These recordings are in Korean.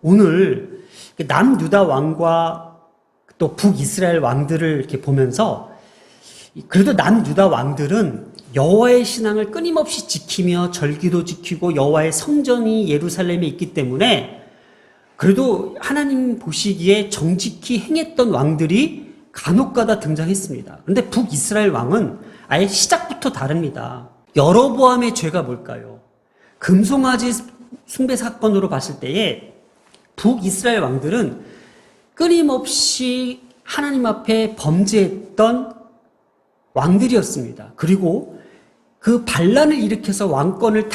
오늘 남유다 왕과 또 북이스라엘 왕들을 이렇게 보면서 그래도 남유다 왕들은 여호와의 신앙을 끊임없이 지키며 절기도 지키고 여호와의 성전이 예루살렘에 있기 때문에 그래도 하나님 보시기에 정직히 행했던 왕들이 간혹가다 등장했습니다. 그런데 북이스라엘 왕은 아예 시작부터 다릅니다. 여로보암의 죄가 뭘까요? 금송아지 숭배 사건으로 봤을 때에 북이스라엘 왕들은 끊임없이 하나님 앞에 범죄했던 왕들이었습니다. 그리고 그 반란을 일으켜서 왕권을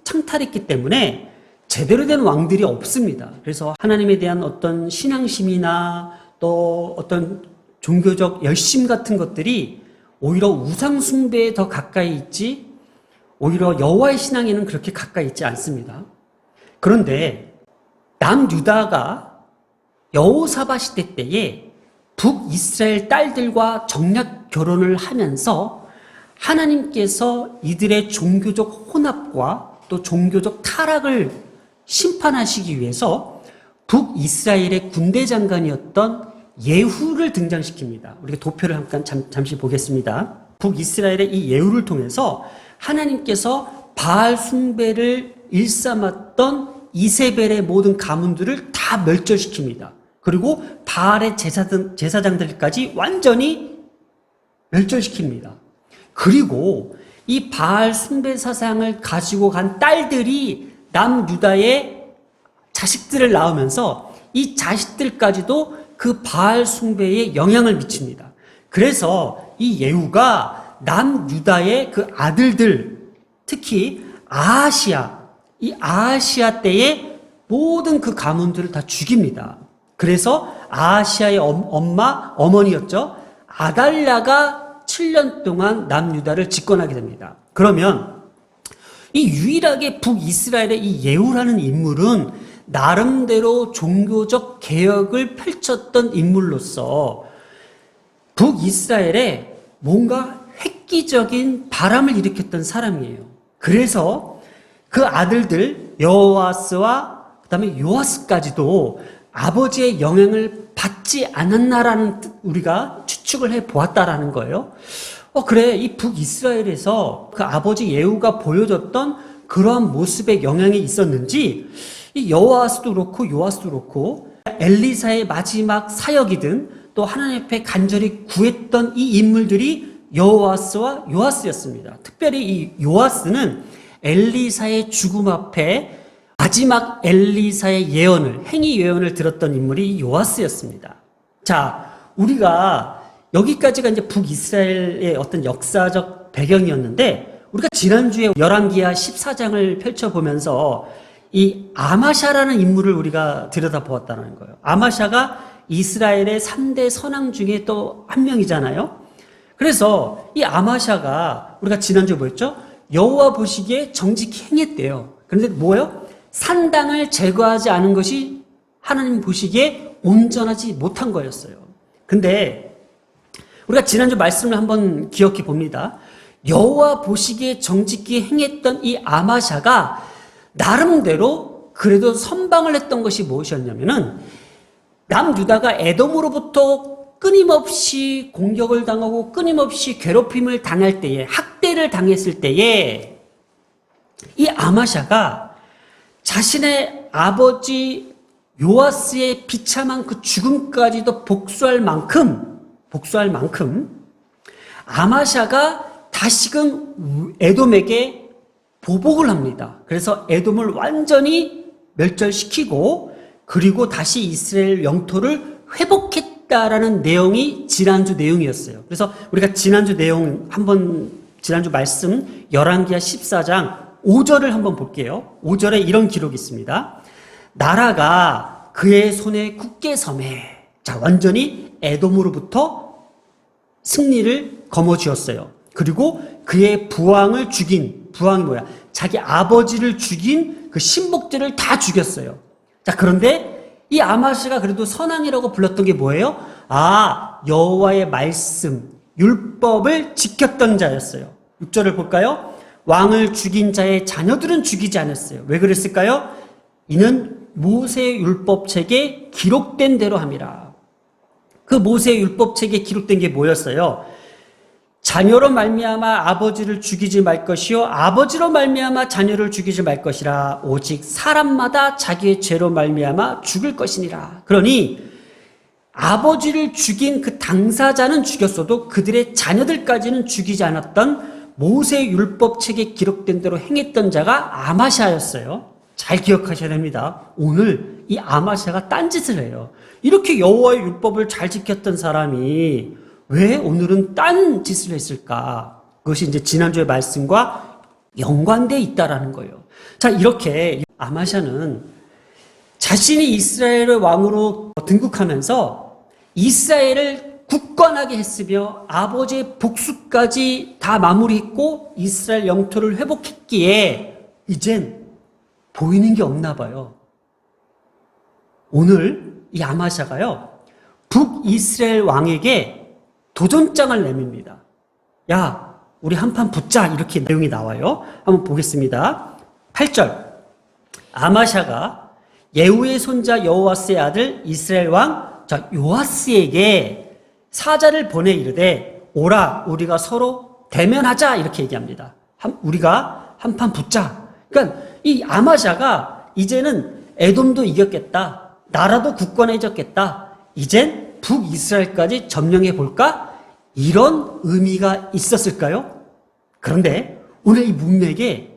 창탈했기 때문에 제대로 된 왕들이 없습니다. 그래서 하나님에 대한 어떤 신앙심이나 또 어떤 종교적 열심 같은 것들이 오히려 우상 숭배에 더 가까이 있지 오히려 여호와의 신앙에는 그렇게 가까이 있지 않습니다. 그런데 남유다가 여호사밧 시대 때에 북이스라엘 딸들과 정략 결혼을 하면서 하나님께서 이들의 종교적 혼합과 또 종교적 타락을 심판하시기 위해서 북이스라엘의 군대 장관이었던 예후를 등장시킵니다. 우리가 도표를 잠시 보겠습니다. 북이스라엘의 이 예후를 통해서 하나님께서 바알 숭배를 일삼았던 이세벨의 모든 가문들을 다 멸절시킵니다. 그리고 바알의 제사장들까지 완전히 멸절시킵니다. 그리고 이 바알 숭배 사상을 가지고 간 딸들이 남유다의 자식들을 낳으면서 이 자식들까지도 그 바알 숭배에 영향을 미칩니다. 그래서 이 예후가 남유다의 그 아들들, 특히 이 아하시아 때의 모든 그 가문들을 다 죽입니다. 그래서 아하시아의 어머니였죠. 아달랴가 7년 동안 남유다를 집권하게 됩니다. 그러면 이 유일하게 북이스라엘의 이 예후라는 인물은 나름대로 종교적 개혁을 펼쳤던 인물로서 북이스라엘에 뭔가 획기적인 바람을 일으켰던 사람이에요. 그래서 그 아들들 여호아스와 그다음에 요아스까지도 아버지의 영향을 받지 않았나라는 우리가 추측을 해 보았다라는 거예요. 그래, 이 북이스라엘에서 그 아버지 예후가 보여줬던 그러한 모습의 영향이 있었는지 이 여호아스도 그렇고 요아스도 그렇고 엘리사의 마지막 사역이든 또 하나님 앞에 간절히 구했던 이 인물들이 여호아스와 요아스였습니다. 특별히 이 요아스는 엘리사의 죽음 앞에 마지막 엘리사의 행위 예언을 들었던 인물이 요아스였습니다. 자, 우리가 여기까지가 이제 북이스라엘의 어떤 역사적 배경이었는데 우리가 지난주에 열왕기하 14장을 펼쳐보면서 이 아마샤라는 인물을 우리가 들여다보았다는 거예요. 아마샤가 이스라엘의 3대 선왕 중에 또 한 명이잖아요. 그래서 이 아마샤가 우리가 지난주에 뭐였죠? 여호와 보시기에 정직히 행했대요. 그런데 뭐예요? 산당을 제거하지 않은 것이 하나님 보시기에 온전하지 못한 거였어요. 근데 우리가 지난주 말씀을 한번 기억해 봅니다. 여호와 보시기에 정직히 행했던 이 아마샤가 나름대로 그래도 선방을 했던 것이 무엇이었냐면은 남유다가 에돔으로부터 끊임없이 공격을 당하고 끊임없이 괴롭힘을 당할 때에 학대를 당했을 때에 이 아마샤가 자신의 아버지 요아스의 비참한 그 죽음까지도 복수할 만큼 아마샤가 다시금 에돔에게 보복을 합니다. 그래서 에돔을 완전히 멸절시키고 그리고 다시 이스라엘 영토를 회복했다라는 내용이 지난주 내용이었어요. 그래서 우리가 지난주 말씀 열왕기하 14장 5절을 한번 볼게요. 5절에 이런 기록이 있습니다. 나라가 그의 손에 굳게 섬에. 자, 완전히 에돔으로부터 승리를 거머쥐었어요. 그리고 그의 부왕을 죽인, 부왕이 뭐야? 자기 아버지를 죽인 그 신복들을 다 죽였어요. 자, 그런데 이 아마샤가 그래도 선왕이라고 불렀던 게 뭐예요? 여호와의 말씀, 율법을 지켰던 자였어요. 6절을 볼까요? 왕을 죽인 자의 자녀들은 죽이지 않았어요. 왜 그랬을까요? 이는 모세 율법책에 기록된 대로 함이라. 그 모세 율법책에 기록된 게 뭐였어요? 자녀로 말미암아 아버지를 죽이지 말 것이요 아버지로 말미암아 자녀를 죽이지 말 것이라. 오직 사람마다 자기의 죄로 말미암아 죽을 것이니라. 그러니 아버지를 죽인 그 당사자는 죽였어도 그들의 자녀들까지는 죽이지 않았던 모세 율법책에 기록된 대로 행했던 자가 아마샤였어요. 잘 기억하셔야 됩니다. 오늘 이 아마샤가 딴짓을 해요. 이렇게 여호와의 율법을 잘 지켰던 사람이 왜 오늘은 딴짓을 했을까? 그것이 이제 지난주의 말씀과 연관되어 있다라는 거예요. 자, 이렇게 아마샤는 자신이 이스라엘의 왕으로 등극하면서 이스라엘을 굳건하게 했으며 아버지의 복수까지 다 마무리했고 이스라엘 영토를 회복했기에 이젠 보이는 게 없나 봐요. 오늘 이 아마샤가요, 북이스라엘 왕에게 도전장을 내밉니다. 야, 우리 한판 붙자. 이렇게 내용이 나와요. 한번 보겠습니다. 8절. 아마샤가 예후의 손자 여호와스의 아들 이스라엘 왕 요아스에게 사자를 보내 이르되 오라 우리가 서로 대면하자 이렇게 얘기합니다. 우리가 한판 붙자. 그러니까 이 아마샤가 이제는 에돔도 이겼겠다. 나라도 굳건해졌겠다. 이젠 북이스라엘까지 점령해 볼까? 이런 의미가 있었을까요? 그런데 오늘 이 문맥에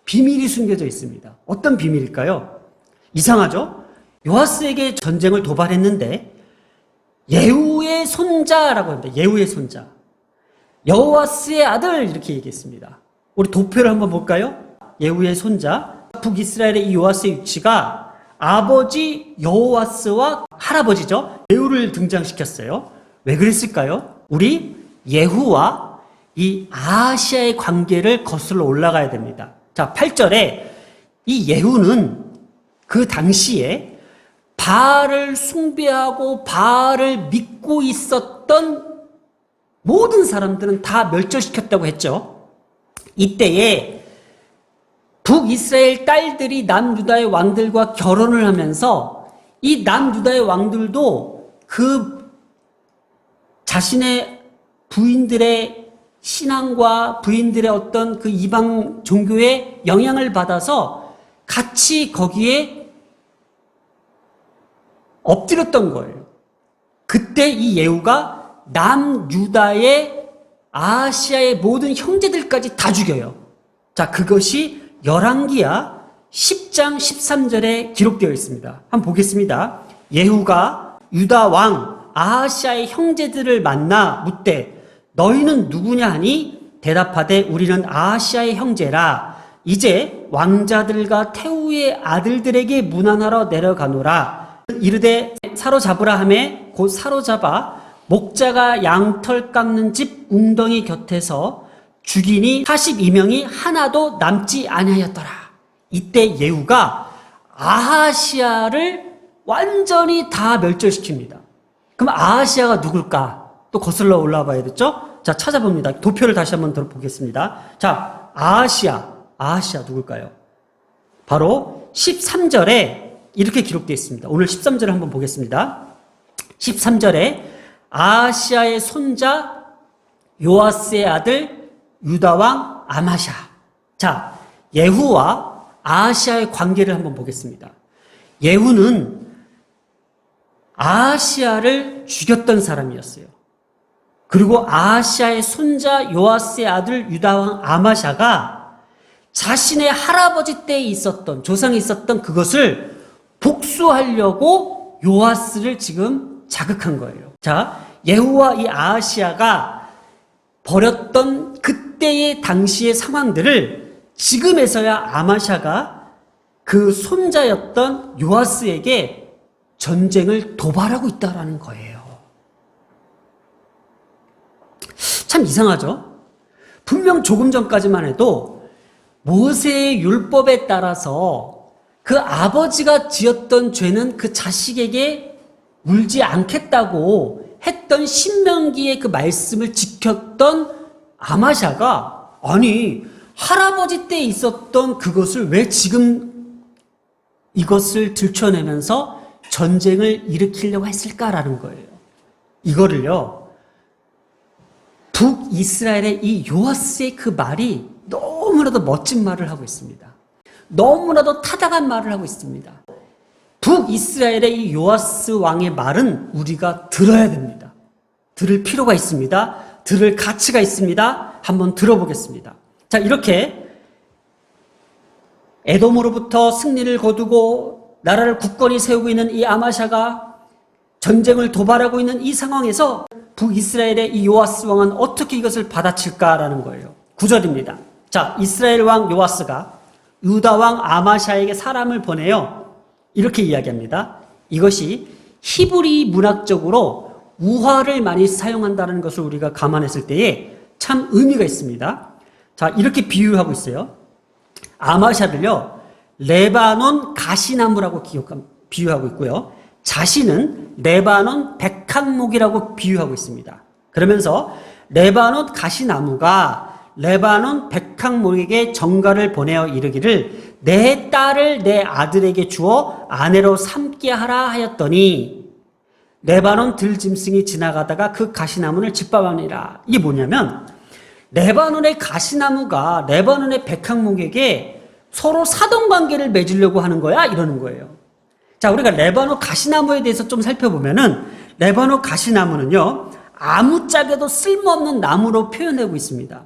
비밀이 숨겨져 있습니다. 어떤 비밀일까요? 이상하죠? 요아스에게 전쟁을 도발했는데 예후의 손자라고 합니다. 예후의 손자. 여호와스의 아들 이렇게 얘기했습니다. 우리 도표를 한번 볼까요? 예후의 손자. 북이스라엘의 이 요아스의 위치가 아버지 여호와스와 할아버지죠. 예후를 등장시켰어요. 왜 그랬을까요? 우리 예후와 이 아하시아의 관계를 거슬러 올라가야 됩니다. 자, 8절에 이 예후는 그 당시에 바알을 숭배하고 바알을 믿고 있었던 모든 사람들은 다 멸절시켰다고 했죠. 이때에 북이스라엘 딸들이 남유다의 왕들과 결혼을 하면서 이 남유다의 왕들도 그 자신의 부인들의 신앙과 부인들의 어떤 그 이방 종교에 영향을 받아서 같이 거기에 엎드렸던 거예요. 그때 이 예후가 남유다의 아시아의 모든 형제들까지 다 죽여요. 자, 그것이 열왕기야 10장 13절에 기록되어 있습니다. 한번 보겠습니다. 예후가 유다 왕 아하시아의 형제들을 만나 묻되 너희는 누구냐 하니 대답하되 우리는 아하시아의 형제라. 이제 왕자들과 태후의 아들들에게 문안하러 내려가노라. 이르되 사로잡으라 하매 곧 사로잡아 목자가 양털 깎는 집 웅덩이 곁에서 죽이니 42명이 하나도 남지 아니하였더라. 이때 예후가 아하시아를 완전히 다 멸절시킵니다. 그럼 아하시아가 누굴까? 또 거슬러 올라와 봐야 됐죠? 자, 찾아봅니다. 도표를 다시 한번 들어보겠습니다. 자, 아하시아 누굴까요? 바로 13절에 이렇게 기록되어 있습니다. 오늘 13절을 한번 보겠습니다. 13절에 아하시아의 손자 요아스의 아들 유다왕 아마샤. 자, 예후와 아하시아의 관계를 한번 보겠습니다. 예후는 아하시아를 죽였던 사람이었어요. 그리고 아하시아의 손자 요아스의 아들 유다왕 아마샤가 자신의 할아버지 때에 있었던, 조상에 있었던 그것을 복수하려고 요아스를 지금 자극한 거예요. 자, 예후와 이 아하시아가 벌였던 그때의 당시의 상황들을 지금에서야 아마샤가 그 손자였던 요아스에게 전쟁을 도발하고 있다라는 거예요. 참 이상하죠? 분명 조금 전까지만 해도 모세의 율법에 따라서 그 아버지가 지었던 죄는 그 자식에게 물지 않겠다고 했던 신명기의 그 말씀을 지켰던 아마샤가 아니 할아버지 때 있었던 그것을 왜 지금 이것을 들춰내면서 전쟁을 일으키려고 했을까라는 거예요. 이거를요, 북이스라엘의 이 요아스의 그 말이 너무나도 멋진 말을 하고 있습니다. 너무나도 타당한 말을 하고 있습니다. 북이스라엘의 이 요아스 왕의 말은 우리가 들어야 됩니다. 들을 필요가 있습니다. 들을 가치가 있습니다. 한번 들어보겠습니다. 자, 이렇게 에돔으로부터 승리를 거두고 나라를 굳건히 세우고 있는 이 아마샤가 전쟁을 도발하고 있는 이 상황에서 북이스라엘의 이 요아스 왕은 어떻게 이것을 받아칠까라는 거예요. 9절입니다. 자, 이스라엘 왕 요아스가 유다 왕 아마샤에게 사람을 보내요. 이렇게 이야기합니다. 이것이 히브리 문학적으로 우화를 많이 사용한다는 것을 우리가 감안했을 때에 참 의미가 있습니다. 자, 이렇게 비유하고 있어요. 아마샤를요, 레바논 가시나무라고 비유하고 있고요. 자신은 레바논 백항목이라고 비유하고 있습니다. 그러면서 레바논 가시나무가 레바논 백항목에게 전가를 보내어 이르기를 내 딸을 내 아들에게 주어 아내로 삼게 하라 하였더니 레바논 들짐승이 지나가다가 그 가시나무를 짓밟으니라. 이게 뭐냐면 레바논의 가시나무가 레바논의 백항목에게 서로 사돈관계를 맺으려고 하는 거야 이러는 거예요. 자, 우리가 레바논 가시나무에 대해서 좀 살펴보면은 레바논 가시나무는요, 아무짝에도 쓸모없는 나무로 표현하고 있습니다.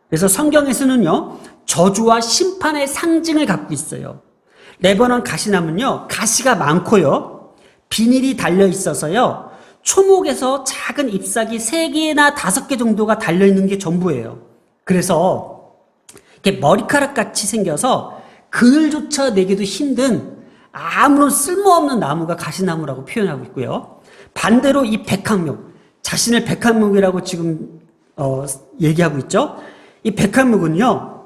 그래서 성경에서는요, 저주와 심판의 상징을 갖고 있어요. 레바논 가시나무는요, 가시가 많고요, 비닐이 달려 있어서요, 초목에서 작은 잎사귀 3개나 5개 정도가 달려 있는 게 전부예요. 그래서 이렇게 머리카락 같이 생겨서 그늘조차 내기도 힘든 아무런 쓸모없는 나무가 가시나무라고 표현하고 있고요. 반대로 이 백항목, 자신을 백항목이라고 지금 얘기하고 있죠. 이 백항목은요,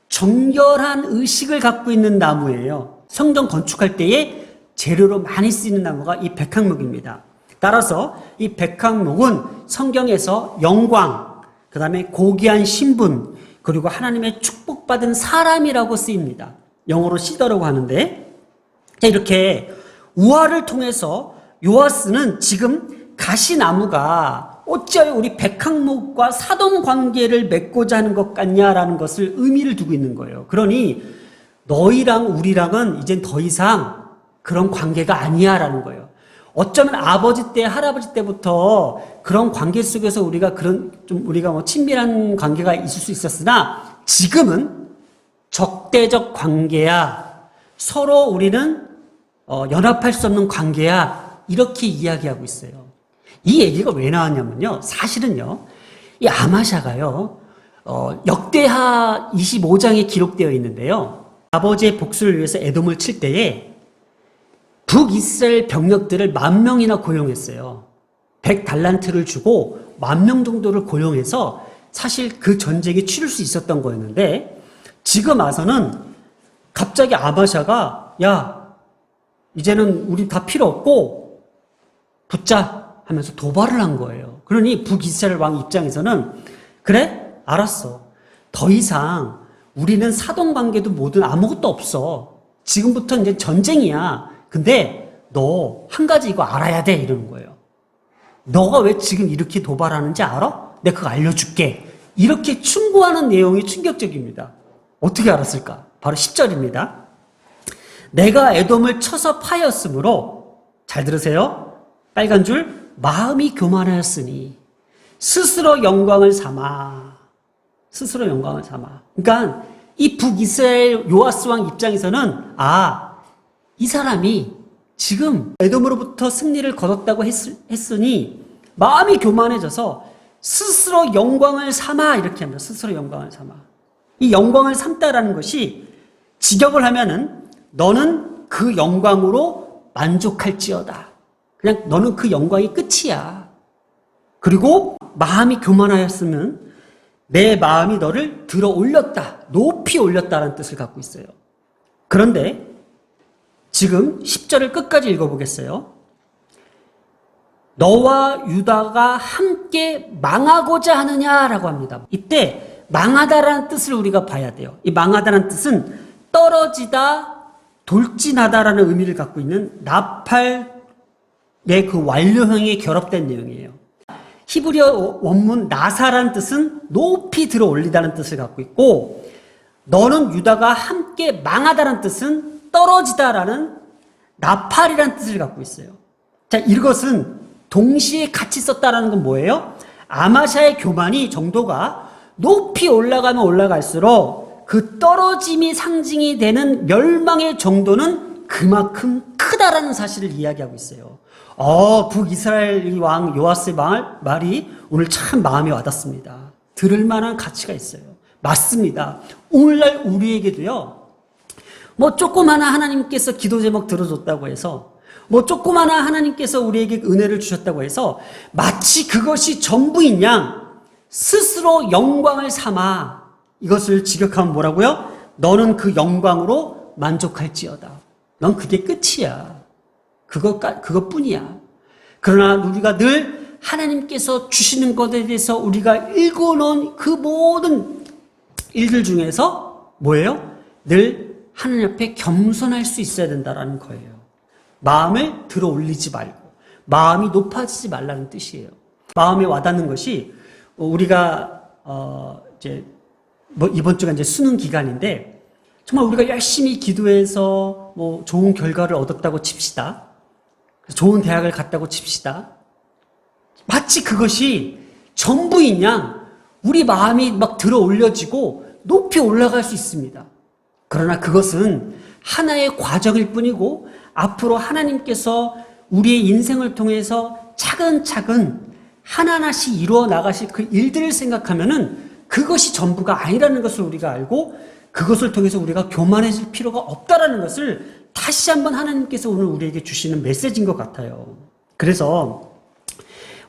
정결한 의식을 갖고 있는 나무예요. 성전 건축할 때에 재료로 많이 쓰이는 나무가 이 백항목입니다. 따라서 이 백항목은 성경에서 영광, 그 다음에 고귀한 신분, 그리고 하나님의 축복받은 사람이라고 쓰입니다. 영어로 시더라고 하는데, 이렇게 우화를 통해서 요아스는 지금 가시나무가 어찌하여 우리 백항목과 사돈 관계를 맺고자 하는 것 같냐라는 것을 의미를 두고 있는 거예요. 그러니 너희랑 우리랑은 이젠 더 이상 그런 관계가 아니야라는 거예요. 어쩌면 아버지 때, 할아버지 때부터 그런 관계 속에서 우리가 우리가 친밀한 관계가 있을 수 있었으나 지금은 적대적 관계야. 서로 우리는 연합할 수 없는 관계야. 이렇게 이야기하고 있어요. 이 얘기가 왜 나왔냐면요. 사실은요, 이 아마샤가요, 역대하 25장에 기록되어 있는데요. 아버지의 복수를 위해서 에돔을 칠 때에 북이스라엘 병력들을 10,000명이나 고용했어요. 100달란트를 주고 10,000명 정도를 고용해서 사실 그 전쟁이 치를 수 있었던 거였는데, 지금 와서는 갑자기 아마샤가 야, 이제는 우리 다 필요 없고 붙자 하면서 도발을 한 거예요. 그러니 북이스라엘 왕 입장에서는 그래? 알았어. 더 이상 우리는 사돈관계도 뭐든 아무것도 없어. 지금부터 이제 전쟁이야. 근데 너 한 가지 이거 알아야 돼 이러는 거예요. 너가 왜 지금 이렇게 도발하는지 알아? 내가 그거 알려줄게. 이렇게 충고하는 내용이 충격적입니다. 어떻게 알았을까? 바로 10절입니다. 내가 에돔을 쳐서 파였으므로, 잘 들으세요. 빨간 줄, 마음이 교만하였으니 스스로 영광을 삼아. 스스로 영광을 삼아. 그러니까 이 북이스라엘 요아스 왕 입장에서는 이 사람이 지금 에돔으로부터 승리를 거뒀다고 했으니 마음이 교만해져서 스스로 영광을 삼아 이렇게 합니다. 스스로 영광을 삼아. 이 영광을 삼다라는 것이 직역을 하면은 너는 그 영광으로 만족할지어다. 그냥 너는 그 영광이 끝이야. 그리고 마음이 교만하였으면 내 마음이 너를 들어 올렸다. 높이 올렸다라는 뜻을 갖고 있어요. 그런데 지금 10절을 끝까지 읽어보겠어요. 너와 유다가 함께 망하고자 하느냐라고 합니다. 이때 망하다라는 뜻을 우리가 봐야 돼요. 이 망하다라는 뜻은 떨어지다, 돌진하다라는 의미를 갖고 있는 나팔의 그 완료형이 결합된 내용이에요. 히브리어 원문 나사란 뜻은 높이 들어 올리다는 뜻을 갖고 있고, 너는 유다가 함께 망하다는 뜻은 떨어지다라는 나팔이라는 뜻을 갖고 있어요. 자, 이것은 동시에 같이 썼다라는 건 뭐예요? 아마샤의 교만이 정도가 높이 올라가면 올라갈수록 그 떨어짐이 상징이 되는 멸망의 정도는 그만큼 크다라는 사실을 이야기하고 있어요. 북이스라엘 왕 요아스의 말이 오늘 참 마음에 와닿습니다. 들을 만한 가치가 있어요. 맞습니다. 오늘날 우리에게도요, 뭐 조그마한 하나님께서 기도 제목 들어줬다고 해서, 뭐 조그마한 하나님께서 우리에게 은혜를 주셨다고 해서 마치 그것이 전부인 양 스스로 영광을 삼아 이것을 직역하면 뭐라고요? 너는 그 영광으로 만족할지어다. 넌 그게 끝이야. 그것뿐이야. 그러나 우리가 늘 하나님께서 주시는 것에 대해서 우리가 읽어놓은 그 모든 일들 중에서 뭐예요? 늘 하나님 앞에 겸손할 수 있어야 된다는 거예요. 마음을 들어 올리지 말고 마음이 높아지지 말라는 뜻이에요. 마음에 와닿는 것이 우리가 이제 뭐 이번 주가 이제 수능 기간인데 정말 우리가 열심히 기도해서 뭐 좋은 결과를 얻었다고 칩시다. 좋은 대학을 갔다고 칩시다. 마치 그것이 전부인 양 우리 마음이 막 들어 올려지고 높이 올라갈 수 있습니다. 그러나 그것은 하나의 과정일 뿐이고 앞으로 하나님께서 우리의 인생을 통해서 차근차근 하나하나씩 이루어 나가실 그 일들을 생각하면은 그것이 전부가 아니라는 것을 우리가 알고 그것을 통해서 우리가 교만해질 필요가 없다라는 것을 다시 한번 하나님께서 오늘 우리에게 주시는 메시지인 것 같아요. 그래서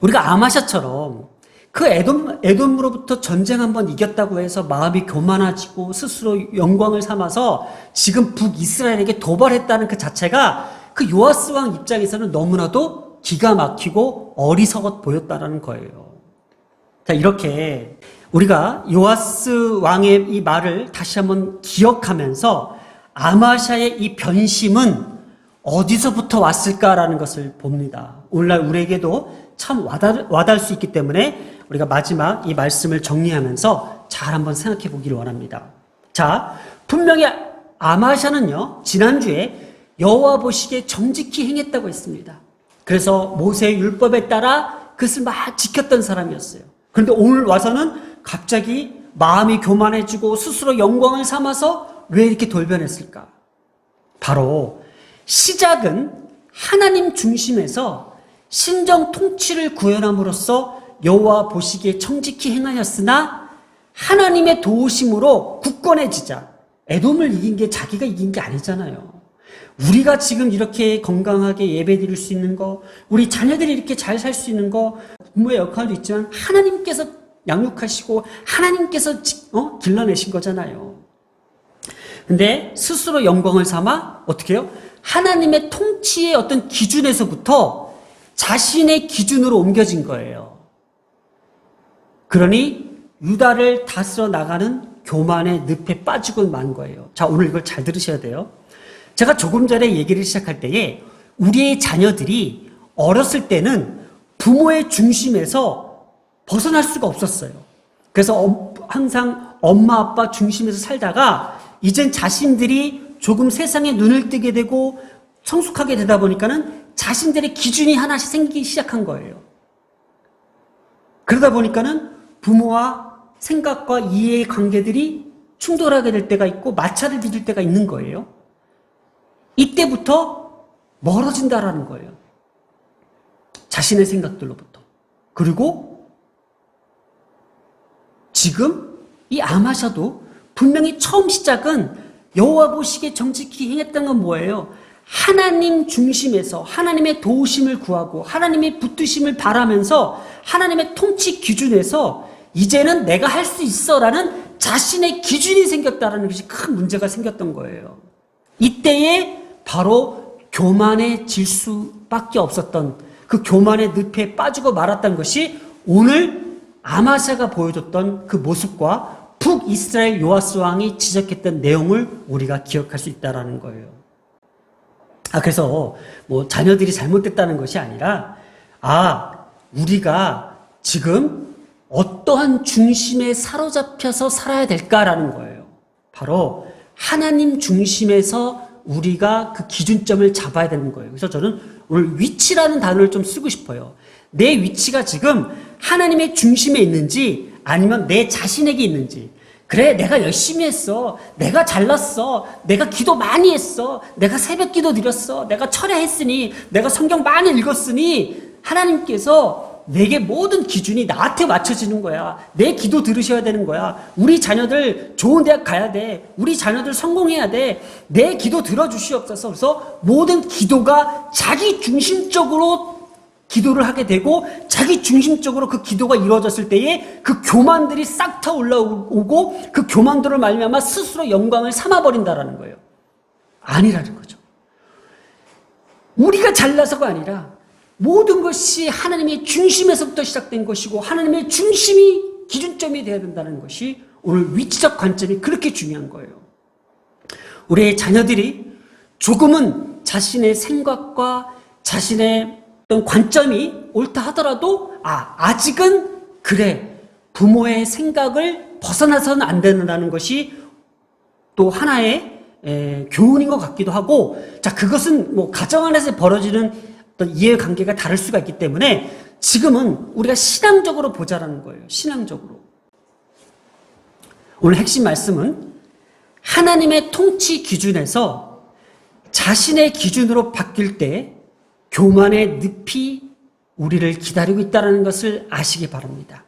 우리가 아마샤처럼 그 에돔으로부터 전쟁 한번 이겼다고 해서 마음이 교만해지고 스스로 영광을 삼아서 지금 북이스라엘에게 도발했다는 그 자체가 그 요아스 왕 입장에서는 너무나도 기가 막히고 어리석어 보였다는 거예요. 자, 이렇게 우리가 요아스 왕의 이 말을 다시 한번 기억하면서 아마샤의 이 변심은 어디서부터 왔을까라는 것을 봅니다. 오늘날 우리에게도 참 와닿을 수 있기 때문에 우리가 마지막 이 말씀을 정리하면서 잘 한번 생각해 보기를 원합니다. 자, 분명히 아마샤는요, 지난주에 여호와 보시기에 정직히 행했다고 했습니다. 그래서 모세의 율법에 따라 그것을 막 지켰던 사람이었어요. 그런데 오늘 와서는 갑자기 마음이 교만해지고 스스로 영광을 삼아서 왜 이렇게 돌변했을까? 바로 시작은 하나님 중심에서 신정 통치를 구현함으로써 여호와 보시기에 정직히 행하였으나 하나님의 도우심으로 굳건해지자. 에돔을 이긴 게 자기가 이긴 게 아니잖아요. 우리가 지금 이렇게 건강하게 예배드릴 수 있는 거, 우리 자녀들이 이렇게 잘 살 수 있는 거, 부모의 역할도 있지만 하나님께서 양육하시고 하나님께서 길러내신 거잖아요. 근데 스스로 영광을 삼아 어떻게 해요? 하나님의 통치의 어떤 기준에서부터 자신의 기준으로 옮겨진 거예요. 그러니 유다를 다스려 나가는 교만의 늪에 빠지고 만 거예요. 자, 오늘 이걸 잘 들으셔야 돼요. 제가 조금 전에 얘기를 시작할 때에 우리의 자녀들이 어렸을 때는 부모의 중심에서 벗어날 수가 없었어요. 그래서 항상 엄마 아빠 중심에서 살다가 이젠 자신들이 조금 세상에 눈을 뜨게 되고 성숙하게 되다 보니까는 자신들의 기준이 하나씩 생기기 시작한 거예요. 그러다 보니까는 부모와 생각과 이해의 관계들이 충돌하게 될 때가 있고 마찰을 빚을 때가 있는 거예요. 이때부터 멀어진다라는 거예요. 자신의 생각들로부터. 그리고 지금 이 아마샤도 분명히 처음 시작은 여호와 보시기에 정직히 행했던 건 뭐예요? 하나님 중심에서 하나님의 도우심을 구하고 하나님의 붙드심을 바라면서 하나님의 통치 기준에서 이제는 내가 할 수 있어라는 자신의 기준이 생겼다라는 것이 큰 문제가 생겼던 거예요. 이때에 바로 교만해질 수밖에 없었던 그 교만의 늪에 빠지고 말았던 것이 오늘 아마샤가 보여줬던 그 모습과 북이스라엘 요아스 왕이 지적했던 내용을 우리가 기억할 수 있다는 거예요. 그래서 뭐 자녀들이 잘못됐다는 것이 아니라, 우리가 지금 어떠한 중심에 사로잡혀서 살아야 될까라는 거예요. 바로 하나님 중심에서 우리가 그 기준점을 잡아야 되는 거예요. 그래서 저는 오늘 위치라는 단어를 좀 쓰고 싶어요. 내 위치가 지금 하나님의 중심에 있는지 아니면 내 자신에게 있는지. 그래, 내가 열심히 했어. 내가 잘났어. 내가 기도 많이 했어. 내가 새벽 기도 드렸어. 내가 철야했으니, 내가 성경 많이 읽었으니 하나님께서 내게 모든 기준이 나한테 맞춰지는 거야. 내 기도 들으셔야 되는 거야. 우리 자녀들 좋은 대학 가야 돼. 우리 자녀들 성공해야 돼. 내 기도 들어주시옵소서. 그래서 모든 기도가 자기 중심적으로 기도를 하게 되고 자기 중심적으로 그 기도가 이루어졌을 때에 그 교만들이 싹 타 올라오고 그 교만들을 말미암아 스스로 영광을 삼아버린다라는 거예요. 아니라는 거죠. 우리가 잘나서가 아니라 모든 것이 하나님의 중심에서부터 시작된 것이고 하나님의 중심이 기준점이 되어야 된다는 것이 오늘 위치적 관점이 그렇게 중요한 거예요. 우리의 자녀들이 조금은 자신의 생각과 자신의 어떤 관점이 옳다 하더라도 아직은 그래 부모의 생각을 벗어나서는 안 된다는 것이 또 하나의 교훈인 것 같기도 하고 그것은 뭐 가정 안에서 벌어지는 어떤 이해관계가 다를 수가 있기 때문에 지금은 우리가 신앙적으로 보자라는 거예요. 신앙적으로. 오늘 핵심 말씀은 하나님의 통치 기준에서 자신의 기준으로 바뀔 때 교만의 늪이 우리를 기다리고 있다는 것을 아시기 바랍니다.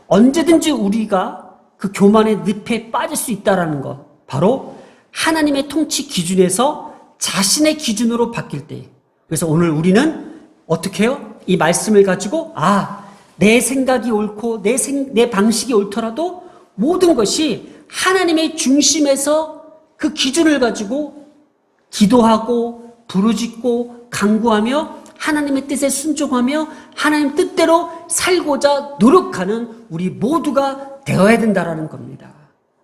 언제든지 우리가 그 교만의 늪에 빠질 수 있다는 것, 바로 하나님의 통치 기준에서 자신의 기준으로 바뀔 때. 그래서 오늘 우리는 어떻게 해요? 이 말씀을 가지고 내 생각이 옳고 내 방식이 옳더라도 모든 것이 하나님의 중심에서 그 기준을 가지고 기도하고 부르짖고 간구하며 하나님의 뜻에 순종하며 하나님 뜻대로 살고자 노력하는 우리 모두가 되어야 된다라는 겁니다.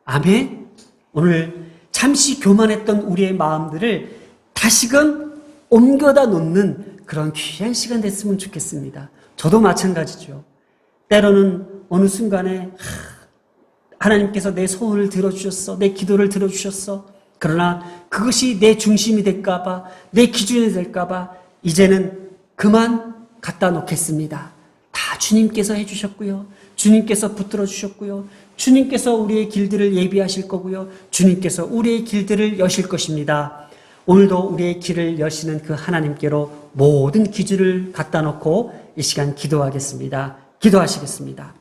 아멘. 오늘 잠시 교만했던 우리의 마음들을 다시금 옮겨다 놓는 그런 귀한 시간 됐으면 좋겠습니다. 저도 마찬가지죠. 때로는 어느 순간에 하나님께서 내 소원을 들어주셨어. 내 기도를 들어주셨어. 그러나 그것이 내 중심이 될까봐, 내 기준이 될까봐 이제는 그만 갖다 놓겠습니다. 다 주님께서 해주셨고요. 주님께서 붙들어 주셨고요. 주님께서 우리의 길들을 예비하실 거고요. 주님께서 우리의 길들을 여실 것입니다. 오늘도 우리의 길을 여시는 그 하나님께로 모든 기준을 갖다 놓고 이 시간 기도하겠습니다. 기도하시겠습니다.